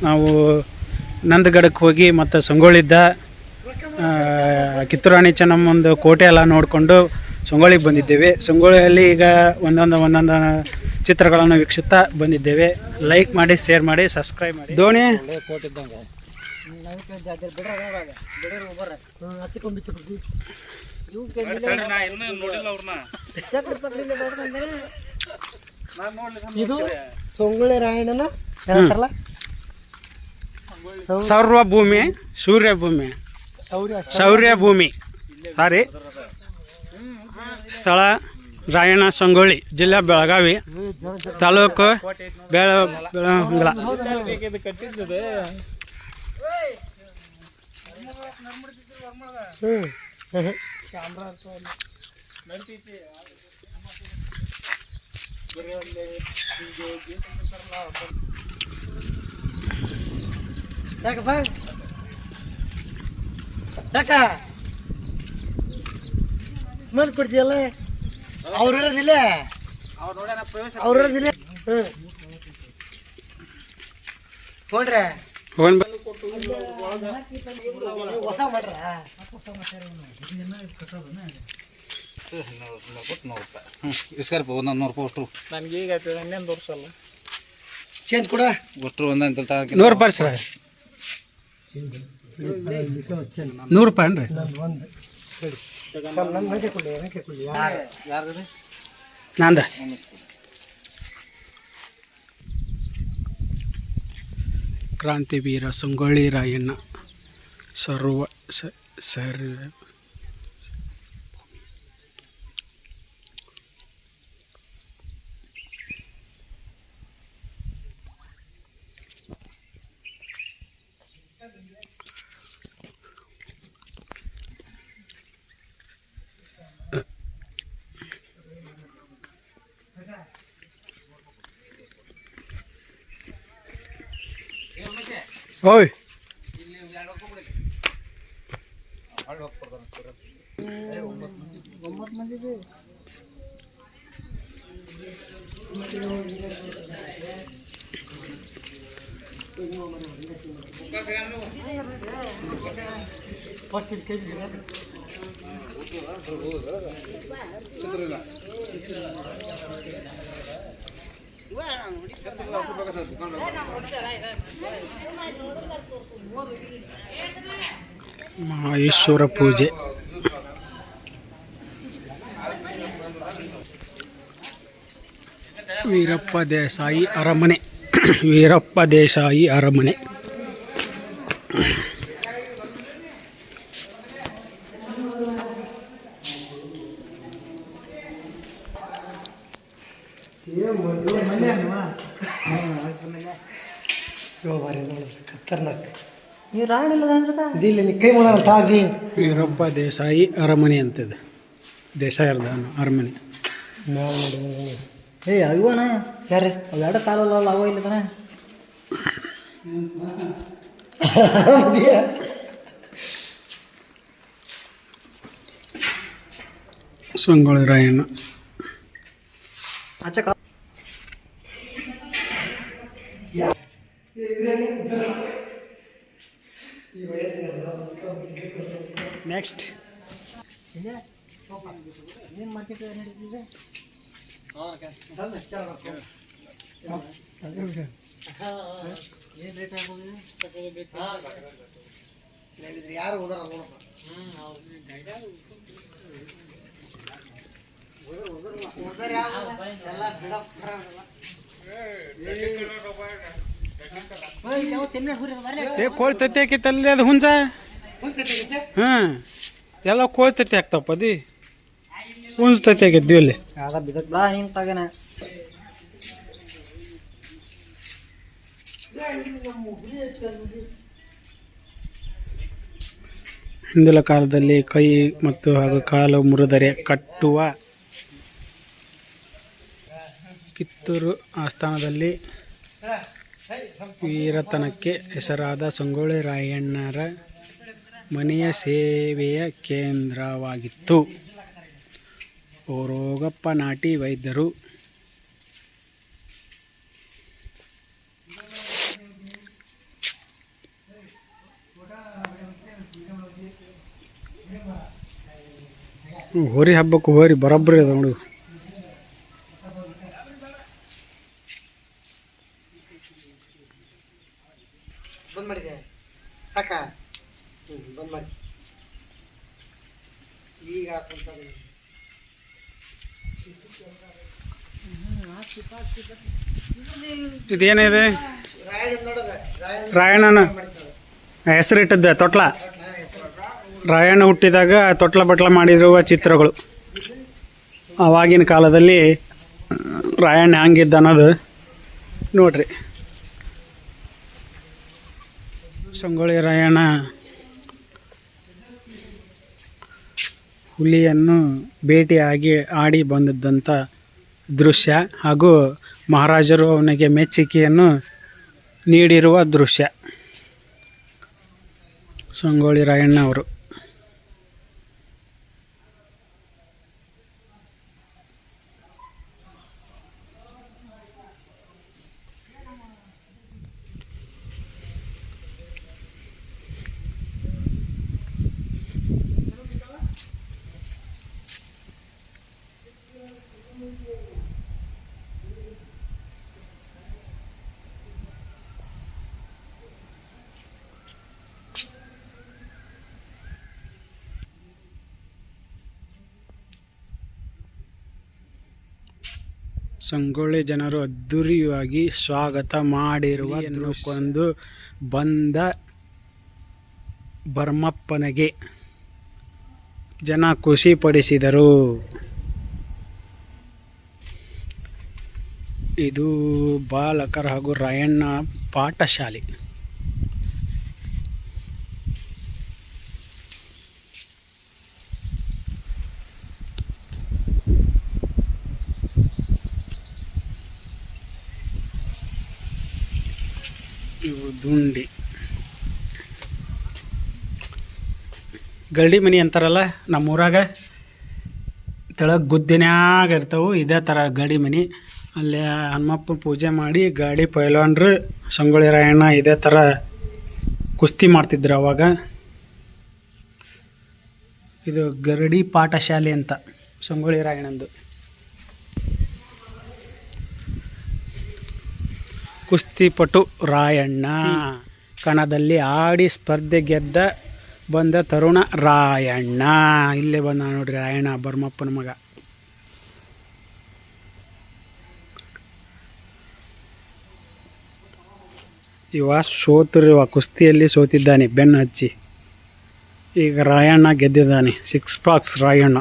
ನಾವು ನಂದಗಡಕ್ಕೆ ಹೋಗಿ ಮತ್ತು ಸಂಗೊಳ್ಳಿದ್ದ ಕಿತ್ತೂರಾಣಿ ಚೆನ್ನಮ್ಮಂದು ಕೋಟೆ ಎಲ್ಲ ನೋಡಿಕೊಂಡು ಸಂಗೊಳ್ಳಿಗೆ ಬಂದಿದ್ದೇವೆ. ಸಂಗೊಳ್ಳಿಯಲ್ಲಿ ಈಗ ಒಂದೊಂದು ಚಿತ್ರಗಳನ್ನು ವೀಕ್ಷಿಸ್ತಾ ಬಂದಿದ್ದೇವೆ. ಲೈಕ್ ಮಾಡಿ, ಶೇರ್ ಮಾಡಿ, ಸಬ್ಸ್ಕ್ರೈಬ್ ಮಾಡಿ. ದೋಣಿ ಇದು ಸಂಗೊಳ್ಳಿ ರಾಯಣ್ಣನ ಹೇಳ್ತಾರಲ್ಲ ಸರ್ವಭೂಮಿ ಸೂರ್ಯಭೂಮಿ ಶೌರ್ಯಭೂಮಿ ಸಾರಿ ಸ್ಥಳ ರಾಯಣ್ಣ ಸಂಗೊಳ್ಳಿ, ಜಿಲ್ಲೆ ಬೆಳಗಾವಿ, ತಾಲೂಕು ಬೆಳಂಗಲ. ಯಾಕಪ್ಪ ಯಾಕ ಸ್ಮೆಲ್ ಕೊಡ್ತೀಯಲ್ಲ? ಅವ್ರಿರೋದಿಲ್ಲ, ಅವ್ರಿರೋದಿಲ್ಲ. ನೋಡ್ರೆ ಹೊಸ ಮಾಡ್ರ ಇಸ್ಕರ್ಪ ಒಂದೊಂದು 100 ರೂಪಾಯಿ ಅಷ್ಟು ನನಗೆ ಈಗ ಇನ್ನೇನು ತೋರಿಸಲ್ಲ. ಚೇಂಜ್ ಕೂಡ ಒಟ್ಟು ಒಂದೊಂದು 100 ರೂಪಾಯಿ ಸರ್. 100 ರೂಪಾಯಿ ಅನ್ರಿ. ನಂದ ಕ್ರಾಂತಿವೀರ ಸಂಗೊಳ್ಳಿ ರಾಯಣ್ಣ ಸರ್ವ ಓಯ್ ಮಹೇಶ್ವರ ಪೂಜೆ. ವೀರಪ್ಪ ದೇಸಾಯಿ ಅರಮನೆ. ವೀರಪ್ಪ ದೇಸಾಯಿ ಅರಮನೆ. ಖತರ್ನಾಕ್ ಕೈ ತಾಗಿ ವೀರಪ್ಪ ದೇಸಾಯಿ ಅರಮನೆ ಅಂತದೆ. ದೇಸಾಯಿ ಅರಮನೆ. ಅವನ ಯಾರೇ ಅವೆರಡು ಕಾಲಲ್ಲ ಅವ ಇಲ್ಲ ತಾನೆ. ಸಂಗೊಳ್ಳಿ ರಾಯಣ್ಣ ನೆಕ್ಸ್ಟ್ ಏನು ಮಾರ್ಕೆಟ್ ನಡೀತಿದೆ? ಏನು ರೇಟ್ ಆಗೋದಿದೆ? ಯಾರು ಹೋದಾರ ಕೋಳಿ ತತ್ತಿ ಹಾಕಿತ್ತಲ್ಲಿ ಅದು ಹುಂಜ. ಹಾಂ, ಎಲ್ಲ ಕೋಳಿ ತತ್ತಿ ಹಾಕ್ತಪ್ಪ ಅದು. ಹುಂಜ ತತ್ತಿ ಹಾಕಿದ್ವಿ ಅಲ್ಲಿ. ಹಿಂದಿನ ಕಾಲದಲ್ಲಿ ಕೈ ಮತ್ತು ಹಾಗೂ ಕಾಲು ಮುರಿದರೆ ಕಟ್ಟುವ ಕಿತ್ತೂರು ಆಸ್ಥಾನದಲ್ಲಿ ವೀರತನಕ್ಕೆ ಹೆಸರಾದ ಸಂಗೊಳ್ಳಿ ರಾಯಣ್ಣರ ಮನೆಯ ಸೇವೆಯ ಕೇಂದ್ರವಾಗಿತ್ತು. ಓರೋಗಪ್ಪ ನಾಟಿ ವೈದ್ಯರು. ಹೋರಿ ಹಬ್ಬಕ್ಕೆ ಹೋರಿ ಬರೋಬ್ಬರಿ ಅದ ನೋಡು. ಬಂದ್ ಮಾಡಿದೆ ಸಾಕ ಬಂದ್ ಮಾಡಿ ಈಗ ಇದೇನಿದೆ? ನೋಡೋದ ರಾಯಣ್ಣನ ಹೆಸರಿಟ್ಟದ್ದ ತೊಟ್ಲ. ರಾಯಣ್ಣ ಹುಟ್ಟಿದಾಗ ತೊಟ್ಲ ಬಟ್ಲ ಮಾಡಿರುವ ಚಿತ್ರಗಳು. ಆವಾಗಿನ ಕಾಲದಲ್ಲಿ ರಾಯಣ್ಣ ಹಂಗಿದ್ದ ಅನ್ನೋದು ನೋಡ್ರಿ. ಸಂಗೊಳ್ಳಿ ರಾಯಣ್ಣ ಹುಲಿಯನ್ನು ಭೇಟಿಯಾಗಿ ಆಡಿ ಬಂದದ್ದಂಥ ದೃಶ್ಯ ಹಾಗೂ ಮಹಾರಾಜರು ಅವನಿಗೆ ಮೆಚ್ಚುಗೆಯನ್ನು ನೀಡಿರುವ ದೃಶ್ಯ. ಸಂಗೊಳ್ಳಿ ರಾಯಣ್ಣ ಅವರು ಸಂಗೊಳ್ಳಿ ಜನರು ಅದ್ದೂರಿಯಾಗಿ ಸ್ವಾಗತ ಮಾಡಿರುವ ಕೊಂದು ಬಂದ ಭರಮಪ್ಪನಿಗೆ ಜನ ಖುಷಿಪಡಿಸಿದರು. ಇದು ಬಾಲಕರ ಹಾಗೂ ರಾಯಣ್ಣ ಪಾಠಶಾಲೆ. ಇವು ದುಂಡಿ ಗರಡಿ ಮನೆ ಅಂತಾರಲ್ಲ ನಮ್ಮೂರಾಗ, ತೆಳಗೆ ಗುದ್ದಿನ್ಯಾಗ ಇರ್ತಾವೆ. ಇದೇ ಥರ ಗರಡಿ ಮನೆ. ಅಲ್ಲಿ ಹನುಮಪ್ಪ ಪೂಜೆ ಮಾಡಿ ಗಾಡಿ ಪೈಲ್ವಾನ್ರು ಸಂಗೊಳ್ಳಿ ರಾಯಣ್ಣ ಇದೇ ಥರ ಕುಸ್ತಿ ಮಾಡ್ತಿದ್ರು ಅವಾಗ. ಇದು ಗರಡಿ ಪಾಠಶಾಲೆ ಅಂತ ಸಂಗೊಳ್ಳಿ ರಾಯಣ್ಣಂದು. ಕುಸ್ತಿಪಟು ರಾಯಣ್ಣ ಕಣದಲ್ಲಿ ಆಡಿ ಸ್ಪರ್ಧೆ ಗೆದ್ದ ಬಂದ ತರುಣ ರಾಯಣ್ಣ. ಇಲ್ಲೇ ಬಂದ ನೋಡ್ರಿ ರಾಯಣ್ಣ, ಭರಮಪ್ಪನ ಮಗ. ಇವ ಸೋತಿರುವ ಕುಸ್ತಿಯಲ್ಲಿ ಸೋತಿದ್ದಾನೆ ಬೆನ್ನು ಹಚ್ಚಿ. ಈಗ ರಾಯಣ್ಣ ಗೆದ್ದಿದ್ದಾನೆ. 6 ಪ್ಯಾಕ್ಸ್ ರಾಯಣ್ಣ.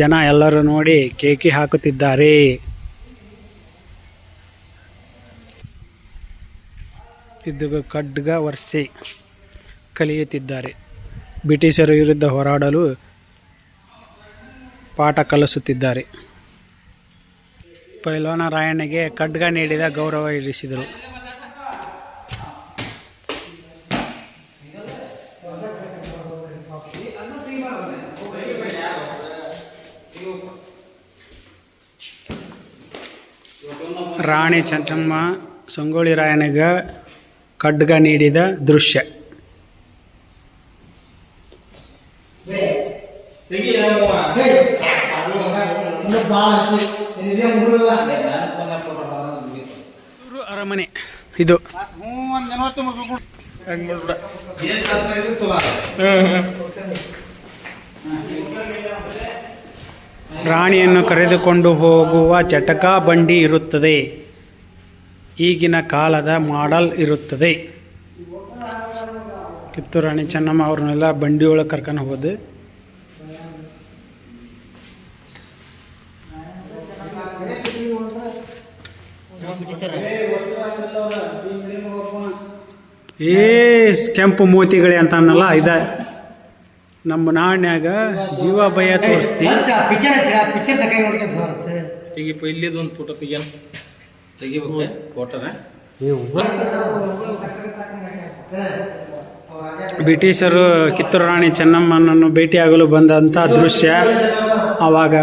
ಜನ ಎಲ್ಲರೂ ನೋಡಿ ಕೇಕಿ ಹಾಕುತ್ತಿದ್ದಾರೆ. ಇದು ಖಡ್ಗ ವರ್ಷೆ ಕಲಿಯುತ್ತಿದ್ದಾರೆ. ಬ್ರಿಟಿಷರ ವಿರುದ್ಧ ಹೋರಾಡಲು ಪಾಠ ಕಲಿಸುತ್ತಿದ್ದಾರೆ. ಪೈಲ್ವಾನ ರಾಯಣ್ಣಗೆ ಖಡ್ಗ ನೀಡಿದ ಗೌರವ ಇರಿಸಿದರು. ರಾಣಿ ಚೆನ್ನಮ್ಮ ಸಂಗೊಳ್ಳಿ ರಾಯಣ್ಣಗೆ ಖಡ್ಗ ನೀಡಿದ ದೃಶ್ಯ. ಅರಮನೆ ಇದು. ರಾಣಿಯನ್ನು ಕರೆದುಕೊಂಡು ಹೋಗುವ ಚಟಕ ಬಂಡಿ ಇರುತ್ತದೆ. ಈಗಿನ ಕಾಲದ ಮಾಡೆಲ್ ಇರುತ್ತದೆ. ಕಿತ್ತೂರು ರಾಣಿ ಚೆನ್ನಮ್ಮ ಅವ್ರನ್ನೆಲ್ಲ ಬಂಡಿ ಒಳಗೆ ಕರ್ಕೊಂಡು ಹೋಗೋದು. ಕೆಂಪು ಮೂತಿಗಳೇ ಅಂತ ಅನ್ನಲ್ಲ, ಇದ ನಮ್ಮ ನಾಣ್ಯಾಗ ಜೀವ ಭಯ ತೋರಿಸ್ತಿ. ಪಿಕ್ಚರ್ ತಕ ನೋಡ್ಕೊಂತ ಬರುತ್ತೆ. ಈಗ ಇಲ್ಲಿದೊಂದು ಫೋಟೋ ತೆಗಿಬೇಕು ಫೋಟೋನ. ಬ್ರಿಟಿಷರು ಕಿತ್ತೂರು ರಾಣಿ ಚೆನ್ನಮ್ಮನನ್ನು ಭೇಟಿಯಾಗಲು ಬಂದಂಥ ದೃಶ್ಯ. ಆವಾಗ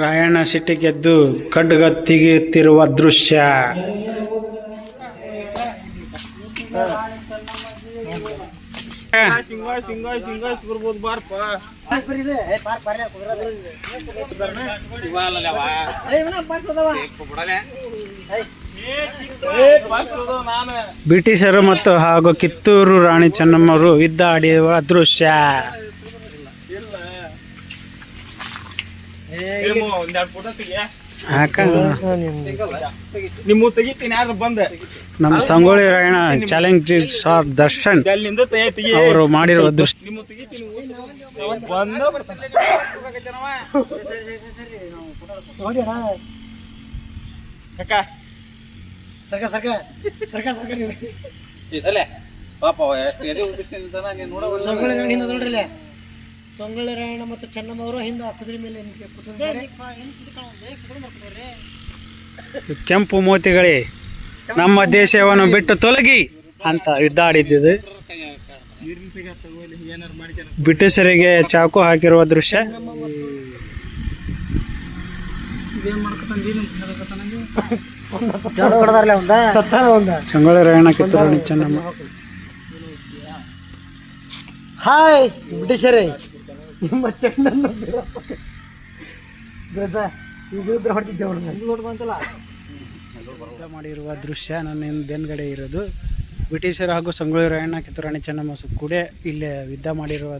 ರಾಯಣ್ಣ ಸಿಟ್ಟಿಗೆದ್ದು ಖಡ್ಗ ತೆಗೆಯುತ್ತಿರುವ ದೃಶ್ಯ. ಬರ್ಬೋದು ಬಾರಪ್ಪ ಬ್ರಿಟಿಷರು ಮತ್ತು ಹಾಗೂ ಕಿತ್ತೂರು ರಾಣಿ ಚೆನ್ನಮ್ಮರು ಯುದ್ಧ ಆಡಿರುವ ದೃಶ್ಯ. ನಿಮ್ಮ ತೆಗಿತೀನಿ ಯಾರು ಬಂದ ನಮ್ಮ ಸಂಗೊಳ್ಳಿ ರಾಯಣ್ಣ ಚಾಲೆಂಜ್ ಆಫ್ ದರ್ಶನ್ ಅವರು ಮಾಡಿರುವ ದೃಶ್ಯ. ನಿಮ್ಮ ತೆಗಿತೀನಿ ಸರ್ಕ ಸರ್ಕ ಸರ್ಕ ಸರ್ಕ ನೀವು ಪಾಪ ಎಷ್ಟು ಎದೆ ಉಬ್ಬಿಸ್ಕೊಂತಾನ ನೀನು ನೋಡೋ ಸಂಗೊಳ್ಳಿ ರಾಯಣ್ಣ ಹಿಂದೆ ನೋಡ್ರಿ ಇಲ್ಲೇ. ಸಂಗೊಳ್ಳಿ ರಾಯಣ್ಣ ಮತ್ತು ಚೆನ್ನಮ್ಮ ಅವರು ಹಿಂದೆ ಕುದುರೆ ಮೇಲೆ ಕೂತಿದ್ದಾರೆ. ಕೆಂಪು ಮೋತಿಗಳೇ ನಮ್ಮ ದೇಶವನ್ನು ಬಿಟ್ಟು ತೊಲಗಿ ಅಂತ ಯುದ್ಧ ಆಡಿದ್ದು. ಬ್ರಿಟಿಷರಿಗೆ ಚಾಕು ಹಾಕಿರುವ ದೃಶ್ಯ. ಸಂಗೊಳ್ಳಿ ರಾಯಣ್ಣ ಕಿತ್ತೂರು ರಾಣಿ ಚೆನ್ನಮ್ಮ. ಹಾಯ್ ಬ್ರಿಟಿಷರೇ, ನಿಮ್ಮ ಚೆಂಡನ್ನು ಯುದ್ಧ ಮಾಡಿರುವ ದೃಶ್ಯ ನನ್ನ ಹಿಂದೆಗಡೆ ಇರೋದು. ಬ್ರಿಟಿಷರು ಹಾಗೂ ಸಂಗೊಳ್ಳಿ ರಾಯಣ್ಣ ಕಿತ್ತೂರು ರಾಣಿ ಚೆನ್ನಮ್ಮ ಕೂಡ ಇಲ್ಲೇ ಯುದ್ಧ ಮಾಡಿರುವ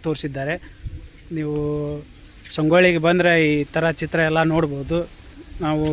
ತೋರಿಸಿದ್ದಾರೆ. ನೀವು ಸಂಗೊಳ್ಳಿಗೆ ಬಂದರೆ ಈ ಥರ ಚಿತ್ರ ಎಲ್ಲ ನೋಡ್ಬೋದು. ನಾವು